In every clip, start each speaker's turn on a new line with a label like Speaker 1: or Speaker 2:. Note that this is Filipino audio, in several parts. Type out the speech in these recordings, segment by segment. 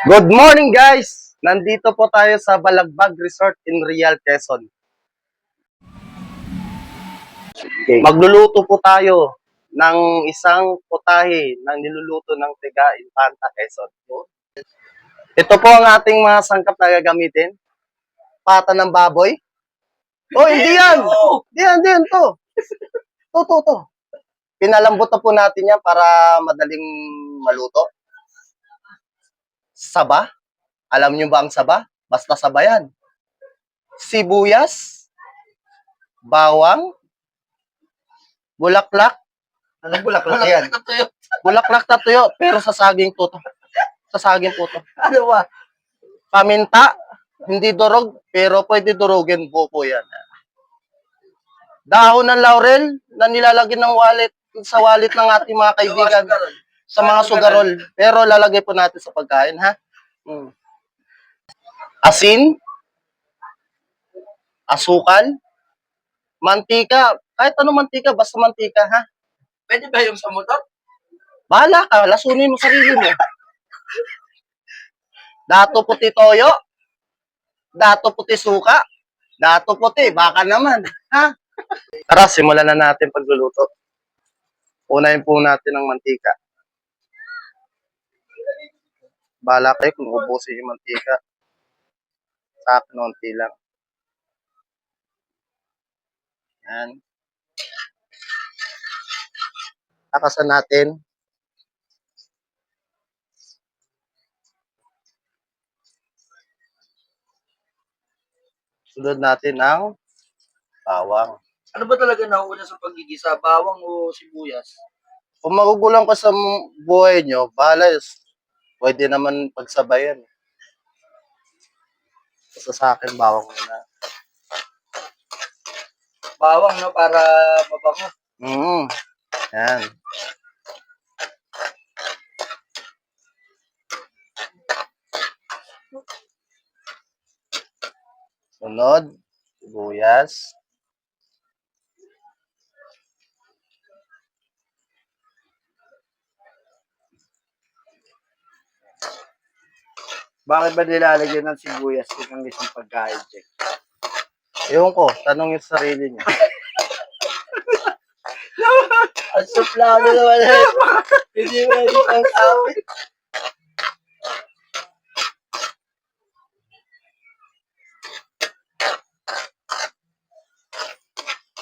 Speaker 1: Good morning guys! Nandito po tayo sa Balagbag Resort in Real, Quezon. Magluluto po tayo ng isang putahe ng niluluto ng Tiga Infanta, Quezon. Ito po ang ating mga sangkap na gagamitin. Pata ng baboy. Oh, hindi yan! Hindi yan to. To. Pinalambot na po natin yan para madaling maluto. Saba. Alam nyo ba ang saba? Basta saba yan. Sibuyas. Bawang. Bulaklak.
Speaker 2: Anong bulaklak yan?
Speaker 1: Bulaklak na tuyo, pero sa saging po to. Sa saging po to.
Speaker 2: Ano ba?
Speaker 1: Paminta, hindi durog, pero pwede durugin po yan. Dahon ng laurel na nilalagay ng sa wallet ng ating mga kaibigan sa mga sugarol. Pero lalagay po natin sa pagkain, ha? Asin, asukal, mantika, kahit ano mantika, basta mantika, ha?
Speaker 2: Pwede ba yung sa motor?
Speaker 1: Bahala ka, lasunin mo sarili mo. Dato puti toyo, dato puti suka, dato puti, baka naman, ha? Tara, simulan na natin pagluluto. Unahin po natin ang mantika. Bahala kayo kung ubusin yung mantika. Sa akin, unti lang. Yan. Takasan natin. Sunod natin ang bawang.
Speaker 2: Ano ba talaga nauna sa paggigisa? Bawang o sibuyas?
Speaker 1: Kung magugulang ka sa buhay nyo, bahala. Pwede naman pagsabayan. Basta sa akin, bawang muna.
Speaker 2: Bawang, no? Para mabango.
Speaker 1: Yan. Sunod, sibuyas.
Speaker 2: Bakit ba nilalagyan ng sibuyas kung isang pagkain, Jack?
Speaker 1: Ewan ko, tanong yung sarili niya.
Speaker 2: Ang suplado naman eh. Hindi mo rin ang amin.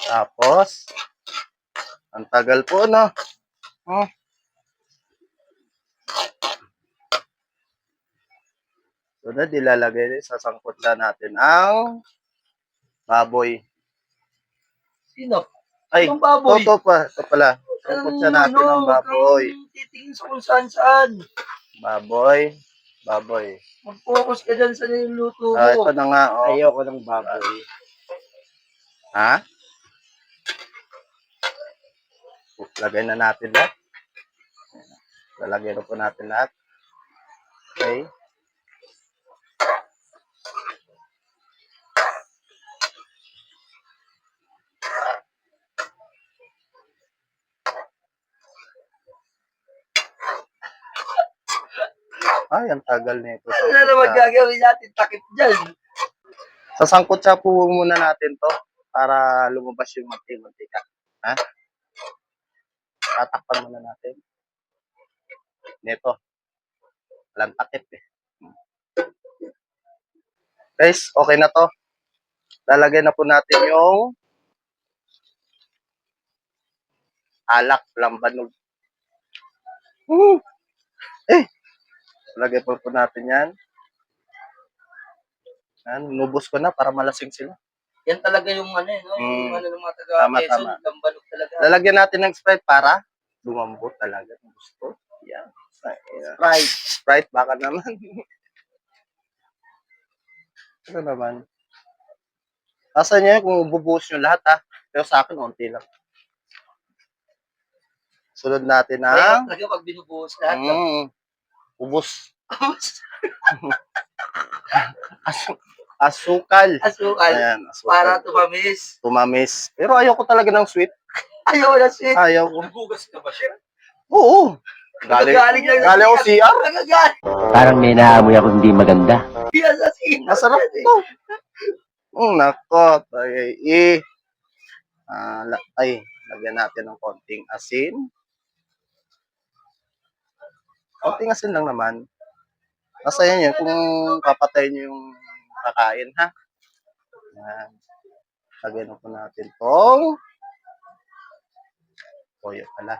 Speaker 1: Tapos, ang tagal po, no? Sunod, ilalagay sa sangkot na natin ang baboy.
Speaker 2: Sino?
Speaker 1: Ay,
Speaker 2: Anong baboy?
Speaker 1: ito pa. Ito pala. Sangkot na natin ang baboy.
Speaker 2: Titingin sa kung saan.
Speaker 1: Baboy.
Speaker 2: Mag-focus ka dyan sa niluluto mo.
Speaker 1: Ito na nga, oh.
Speaker 2: Ayoko ng baboy.
Speaker 1: Ha? Lagay na natin lahat. Lalagay na po natin lahat. Okay. Ay, ang tagal nito.
Speaker 2: Ano na naman gagawin natin? Takip dyan.
Speaker 1: Sasangkot siya po muna natin to para lumabas yung mantika. Ha? Tatakpan muna natin. Nito. Walang takip eh. Guys, okay na to. Lalagay na po natin yung alak, lambanog. Lagay po natin yan. Yan, nubos ko na para malasing sila.
Speaker 2: Yan talaga yung ano eh, no? Yung ano ng mga
Speaker 1: Tama.
Speaker 2: taga-Quezon, lambanog talaga.
Speaker 1: Lalagyan natin ng Sprite para lumambot talaga. Gusto. Yan. Sprite, baka naman. Ano naman? Asa niyo kung bubuhos nyo lahat ha? Pero sa akin, unti lang. Sunod natin ang
Speaker 2: talaga pag binubuhos lahat.
Speaker 1: ubos. Asukal.
Speaker 2: Asukal.
Speaker 1: Ayan, asukal.
Speaker 2: Para tumamis.
Speaker 1: Tumamis. Pero ayoko talaga ng sweet.
Speaker 2: Ayaw na sweet.
Speaker 1: Ayaw ko.
Speaker 2: Nagugas ka ba siya?
Speaker 1: Oo. Galing,
Speaker 2: Nagagaling lang.
Speaker 1: galing ako CR.
Speaker 2: Nagagaling.
Speaker 3: Parang may naamoy ako hindi maganda.
Speaker 2: Yan sa sino.
Speaker 1: Masarap to. Nako. Lagyan natin ng konting asin. Konting asin lang naman. Nasa yan yun kung papatay nyo yung kakain, ha? Yan. Lagyan po natin tong toyo pala.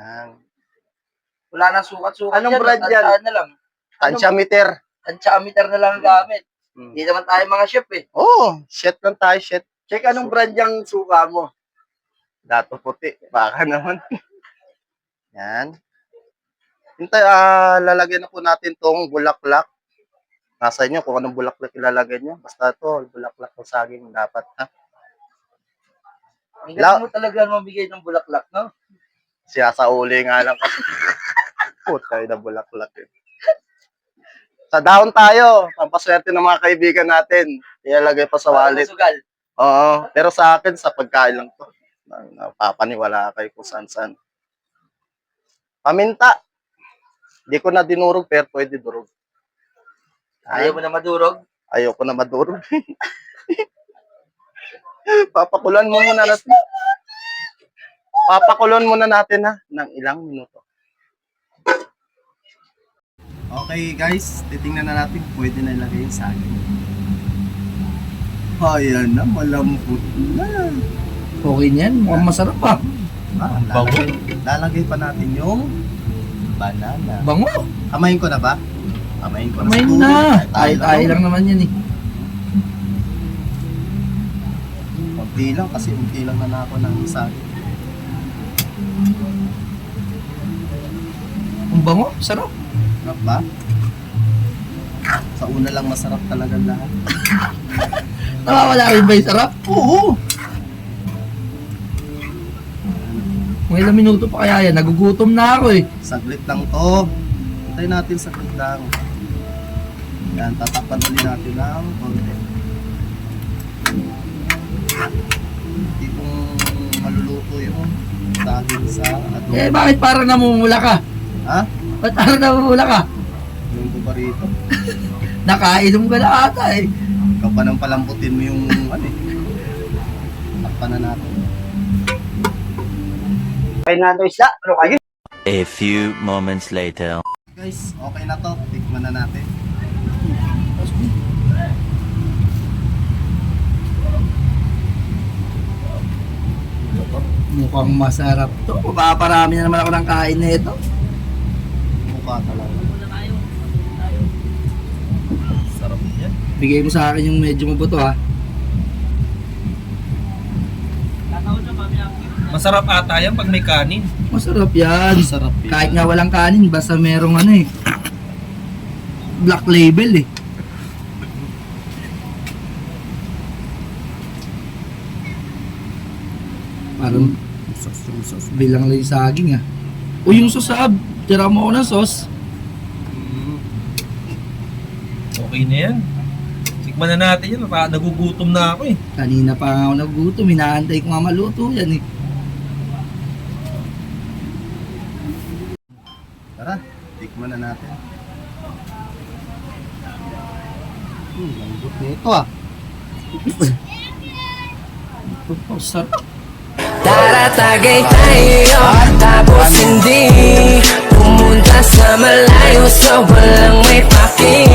Speaker 1: Yan.
Speaker 2: Wala nang sukat-sukat.
Speaker 1: Anong brand yan?
Speaker 2: Tansyahan na lang.
Speaker 1: Tansyameter.
Speaker 2: Tansyameter na lang ang gamit. Hindi naman tayo mga chef eh.
Speaker 1: Oh, shit lang tayo, shit.
Speaker 2: Check anong brand yung suka mo.
Speaker 1: Dato puti. Baka naman. Yan. Lalagyan na po natin tong bulaklak. Nasa inyo kung anong bulaklak ilalagay nyo. Basta to, bulaklak ng saging dapat, ha?
Speaker 2: Ang galing mo talaga mabigay ng bulaklak, no?
Speaker 1: Siya sa uli nga lang kasi. Putay na bulaklak eh. Sa dahon tayo. Pampaswerte ng mga kaibigan natin. Ilalagay pa sa wallet.
Speaker 2: Sugal.
Speaker 1: Oo. Pero sa akin, sa pagkain lang to. Napapaniwala kayo kung saan-saan. Paminta. Di ko na dinurog, pero pwede durog.
Speaker 2: Ayaw mo na madurog?
Speaker 1: Ayoko na madurog. Papakulan mo muna natin. Papakulan muna natin, ha, ng ilang minuto. Okay, guys. Titingnan na natin. Pwede na ilagay yung saging. Ayan na, malambot na.
Speaker 2: Okay niyan. Mukhang masarap pa.
Speaker 1: Lalagay pa natin yung banana.
Speaker 2: Bango.
Speaker 1: Kamayin ko na ba? Kamayin ko na.
Speaker 2: Kamay
Speaker 1: siguro.
Speaker 2: na. Tayo lang naman yan eh.
Speaker 1: Unti lang kasi unti lang na ako ng saging.
Speaker 2: Ang bango. Sarap.
Speaker 1: Sarap ba? Sa una lang masarap talaga lahat.
Speaker 2: Nawawala rin ba yung sarap?
Speaker 1: Oo!
Speaker 2: Mga ilang minuto pa kaya yan. Nagugutom na ako eh.
Speaker 1: Saglit lang to. Hintayin natin saglit lang. Yan, tatakpan ulit natin ng konti. Hindi kong maluluto yung saging sa adobo.
Speaker 2: Eh bakit parang namumula ka?
Speaker 1: Ha?
Speaker 2: Ba't parang namumula ka?
Speaker 1: Yung ko pa rito.
Speaker 2: Nakainom ka na ata eh.
Speaker 1: Ikaw pa nang palamputin mo yung ano eh. Takpan na natin.
Speaker 2: Kaya nga ito isla. Ano kayo?
Speaker 3: A few moments later.
Speaker 1: Guys, okay na to. Tikman na natin.
Speaker 2: Mukhang masarap to. Papaparami na naman ako ng kain na ito.
Speaker 1: Mukha talaga. Sarap yan.
Speaker 2: Bigay mo sa akin yung medyo mabuto ha.
Speaker 4: Masarap ata yan pag may kanin.
Speaker 2: Masarap yan.
Speaker 1: Sarap yan.
Speaker 2: Kahit nga walang kanin, basta merong ano eh. Black label eh. Parang sauce. Bilang lang yung saging ah. O yung sauce ah, tira mo ako ng sauce.
Speaker 4: Okay na yan. Tikman na natin yan. Nagugutom na ako eh.
Speaker 2: Kanina pa nga ako nagutom, inaantay ko nga maluto yan eh.
Speaker 1: Tara, tikman na natin. Lambot na ito ah.
Speaker 2: Oh, sarap.
Speaker 5: Taratagay tayo, tapos hindi pumunta sa malayo sa walang may paki.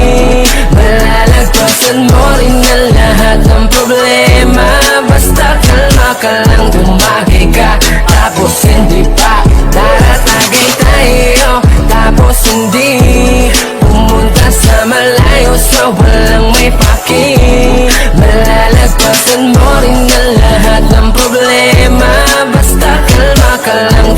Speaker 5: Malalagpasan mo rin ang lahat ng problema. Basta kalma ka lang, tumagay ka, tapos hindi pa. Taratagay tayo, tapos hindi pumunta sa malayo sa walang may paki. Malalagpasan mo rin ang lahat ng problema. Basta kalma ka lang,